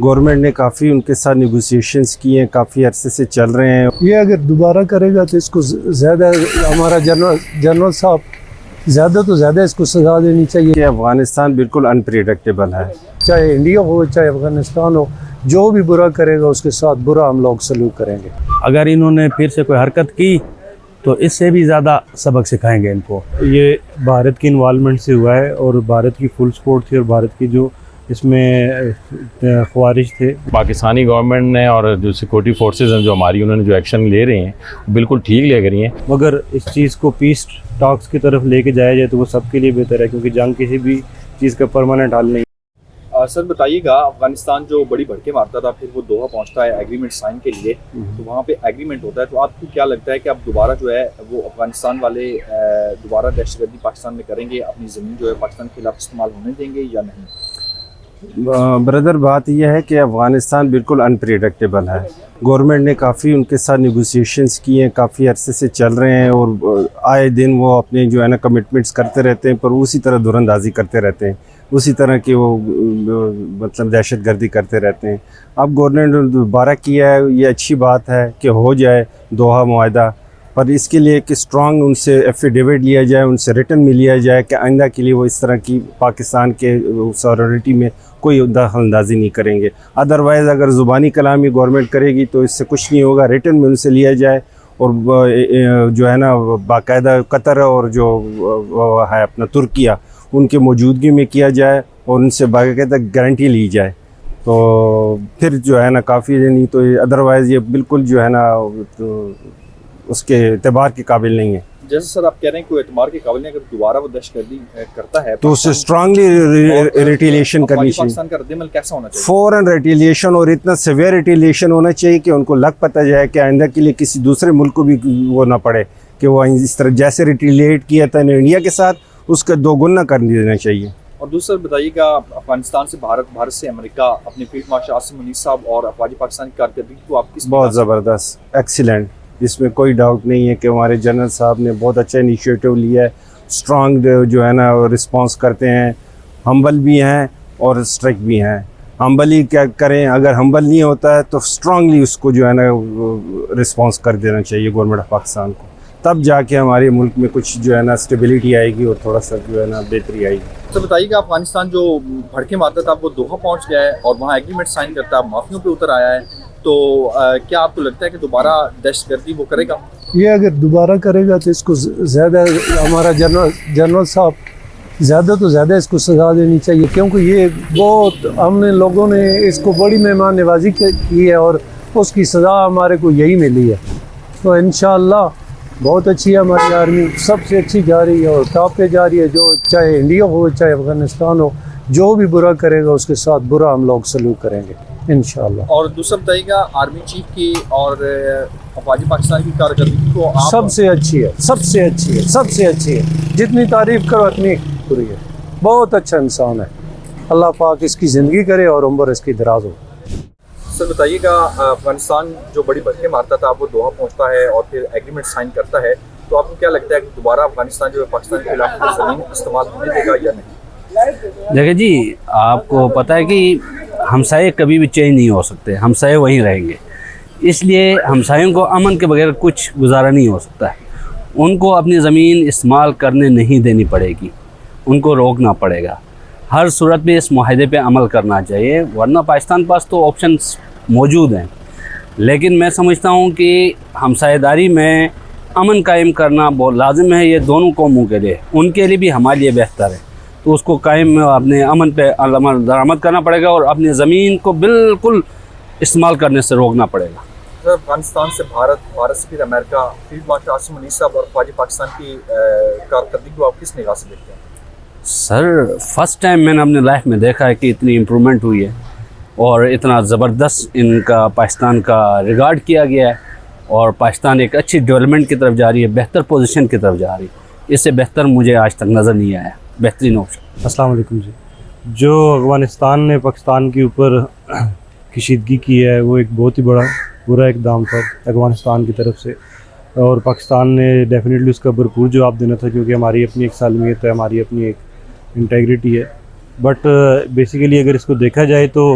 Government نے کافی ان کے ساتھ نیگوسیشنز کی ہیں، کافی عرصے سے چل رہے ہیں. یہ اگر دوبارہ کرے گا تو اس کو زیادہ ہمارا جنرل صاحب زیادہ تو زیادہ اس کو سزا دینی چاہیے. کہ افغانستان بالکل انپریڈکٹیبل ہے. چاہے انڈیا ہو چاہے افغانستان ہو، جو بھی برا کرے گا اس کے ساتھ برا ہم لوگ سلوک کریں گے. اگر انہوں نے پھر سے کوئی حرکت کی تو اس سے بھی زیادہ سبق سکھائیں گے ان کو. یہ بھارت کی انوالومنٹ سے ہوا ہے اور بھارت کی فل سپورٹ تھی اور بھارت کی جو اس میں خوارج تھے. پاکستانی گورنمنٹ نے اور جو سیکورٹی فورسز ہیں جو ہماری، انہوں نے جو ایکشن لے رہے ہیں بالکل ٹھیک لے رہی ہیں. مگر اس چیز کو پیس ٹاکس کی طرف لے کے جایا جائے تو وہ سب کے لیے بہتر ہے، کیونکہ جنگ کسی بھی چیز کا پرماننٹ حل نہیں. سر بتائیے گا، افغانستان جو بڑی بھڑکے مارتا تھا پھر وہ دوحہ پہنچتا ہے ایگریمنٹ سائن کے لیے، تو وہاں پہ ایگریمنٹ ہوتا ہے، تو آپ کو کیا لگتا ہے کہ اب دوبارہ جو ہے وہ افغانستان والے دوبارہ دہشت گردی پاکستان میں کریں گے، اپنی زمین جو ہے پاکستان کے خلاف استعمال ہونے دیں گے یا نہیں؟ بردر، بات یہ ہے کہ افغانستان بالکل انپریڈکٹیبل ہے. گورنمنٹ نے کافی ان کے ساتھ نیگوسیشنز کی ہیں، کافی عرصے سے چل رہے ہیں، اور آئے دن وہ اپنے جو ہے نا کمٹمنٹس کرتے رہتے ہیں، پر اسی طرح دور اندازی کرتے رہتے ہیں، اسی طرح کی وہ مطلب دہشت گردی کرتے رہتے ہیں. اب گورنمنٹ نے دوبارہ کیا ہے، یہ اچھی بات ہے کہ ہو جائے دوحہ معاہدہ، پر اس کے لیے کہ اسٹرانگ ان سے ایفیڈیوٹ لیا جائے، ان سے ریٹن میں لیا جائے کہ آئندہ کے لیے وہ اس طرح کی پاکستان کے سورینٹی میں کوئی دخل اندازی نہیں کریں گے. ادروائز اگر زبانی کلامی گورنمنٹ کرے گی تو اس سے کچھ نہیں ہوگا. ریٹن میں ان سے لیا جائے، اور جو ہے نا باقاعدہ قطر اور جو ہے اپنا ترکیہ، ان کے موجودگی میں کیا جائے اور ان سے باقاعدہ گارنٹی لی جائے، تو پھر جو ہے نا کافی. نہیں تو ادروائز یہ بالکل جو ہے نا اس کے اعتبار کے قابل نہیں ہے. جیسے سر آپ کہہ رہے ہیں کہ اعتبار کے قابل نہیں، اگر دوبارہ وہ دہشت گردی کرتا ہے تو اسے اسٹرانگلی ریٹیلیشن کرنی چاہیے. پاکستان کا رد عمل کیسا ہونا چاہیے؟ فوراً ریٹیلیشن، اور اتنا سیویئر ریٹیلیشن ہونا چاہیے کہ ان کو لگ پتہ جائے کہ آئندہ کے لیے کسی دوسرے ملک کو بھی وہ نہ پڑے کہ وہ اس طرح جیسے ریٹیلیٹ کیا تھا انڈیا کے ساتھ، اس کا دو گنا کر دینا چاہیے. اور دوسرا بتائیے گا، افغانستان سے بھارت سے امریکہ اپنے فیلڈ مارشل عاصم منیر صاحب اور افواج پاکستان کی کارکردگی کو آپ کس؟ بہت زبردست، ایکسیلنٹ. اس میں کوئی ڈاؤٹ نہیں ہے کہ ہمارے جنرل صاحب نے بہت اچھا انیشیٹو لیا ہے. اسٹرانگ جو ہے نا رسپانس کرتے ہیں، ہمبل بھی ہیں اور اسٹرائک بھی ہیں. ہمبل ہی کیا کریں، اگر ہمبل نہیں ہوتا ہے تو اسٹرانگلی اس کو جو ہے نا رسپانس کر دینا چاہیے گورنمنٹ آف پاکستان کو. تب جا کے ہمارے ملک میں کچھ جو ہے نا اسٹیبلٹی آئے گی اور تھوڑا سا جو ہے نا بہتری آئے گی. تو بتائیے گا، افغانستان جو بھڑکے مارتا تھا وہ دوحہ پہنچ گیا ہے اور وہاں ایگریمنٹ سائن کرتا ہے، مافیوں پہ اتر آیا ہے، تو کیا آپ کو لگتا ہے کہ دوبارہ دہشت گردی وہ کرے گا؟ یہ اگر دوبارہ کرے گا تو اس کو زیادہ ہمارا جنرل صاحب زیادہ تو زیادہ اس کو سزا دینی چاہیے، کیونکہ یہ بہت ہم نے لوگوں نے اس کو بڑی مہمان نوازی کی ہے اور اس کی سزا ہمارے کو یہی ملی ہے. تو انشاءاللہ بہت اچھی ہے ہماری آرمی، سب سے اچھی جا رہی ہے اور ٹاپ پہ جا رہی ہے. جو چاہے انڈیا ہو چاہے افغانستان ہو، جو بھی برا کرے گا اس کے ساتھ برا ہم لوگ سلوک کریں گے انشاءاللہ. اور دوسرا بتائیے گا، آرمی چیف کی اور افواج پاکستان کی کارکردگی کو سب سے اچھی ہے، سب سے اچھی ہے، سب سے اچھی ہے. جتنی تعریف کرو اتنی بری ہے. بہت اچھا انسان ہے. اللہ پاک اس کی زندگی کرے اور عمر اس کی دراز ہو. سر بتائیے گا، افغانستان جو بڑی بھڑکے مارتا تھا وہ دوحہ پہنچتا ہے اور پھر ایگریمنٹ سائن کرتا ہے، تو آپ کو کیا لگتا ہے کہ دوبارہ افغانستان جو ہے پاکستان کے خلاف زمین استعمال ہونے دے گا یا نہیں؟ دیکھیں جی، آپ کو پتہ ہے کہ ہمسائے کبھی بھی چینج نہیں ہو سکتے، ہمسائے وہیں رہیں گے. اس لیے ہمسایوں کو امن کے بغیر کچھ گزارا نہیں ہو سکتا ہے. ان کو اپنی زمین استعمال کرنے نہیں دینی پڑے گی، ان کو روکنا پڑے گا. ہر صورت میں اس معاہدے پہ عمل کرنا چاہیے، ورنہ پاکستان پاس تو آپشنز موجود ہیں. لیکن میں سمجھتا ہوں کہ ہمسائے داری میں امن قائم کرنا بہت لازم ہے، یہ دونوں قوموں کے لیے، ان کے لیے بھی ہمارے لیے بہتر ہے. تو اس کو قائم اپنے امن پہ عمل درآمد کرنا پڑے گا اور اپنی زمین کو بالکل استعمال کرنے سے روکنا پڑے گا. سر افغانستان سے بھارت سے پھر امریکہ، فیلڈ مارشل عاصم منیر صاحب اور افواج پاکستان کی کارکردگی کو آپ کس نگاہ سے دیکھتے ہیں؟ سر فرسٹ ٹائم میں نے اپنے لائف میں دیکھا ہے کہ اتنی امپرومنٹ ہوئی ہے اور اتنا زبردست ان کا پاکستان کا ریگارڈ کیا گیا ہے، اور پاکستان ایک اچھی ڈیولپمنٹ کی طرف جا رہی ہے، بہتر پوزیشن کی طرف جا رہی ہے. اس سے بہتر مجھے آج تک نظر نہیں آیا بہترین آپشن. السلام علیکم جی. جو افغانستان نے پاکستان کے اوپر کشیدگی کی ہے وہ ایک بہت ہی برا اقدام تھا افغانستان کی طرف سے، اور پاکستان نے ڈیفینیٹلی اس کا بھرپور جواب دینا تھا، کیونکہ ہماری اپنی ایک سالمیت ہے، ہماری اپنی ایک انٹیگریٹی ہے. بٹ بیسیکلی اگر اس کو دیکھا جائے تو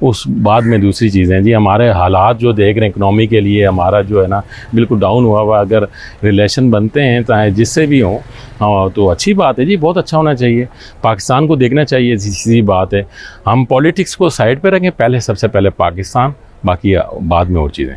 اس بعد میں دوسری چیزیں جی ہمارے حالات جو دیکھ رہے ہیں اکنامی کے لیے ہمارا جو ہے نا بالکل ڈاؤن ہوا ہوا، اگر ریلیشن بنتے ہیں چاہے جس سے بھی ہوں تو اچھی بات ہے جی، بہت اچھا ہونا چاہیے، پاکستان کو دیکھنا چاہیے، سیدھی بات ہے۔ ہم پولیٹکس کو سائڈ پہ رکھیں، پہلے سب سے پہلے پاکستان، باقی بعد میں اور چیزیں۔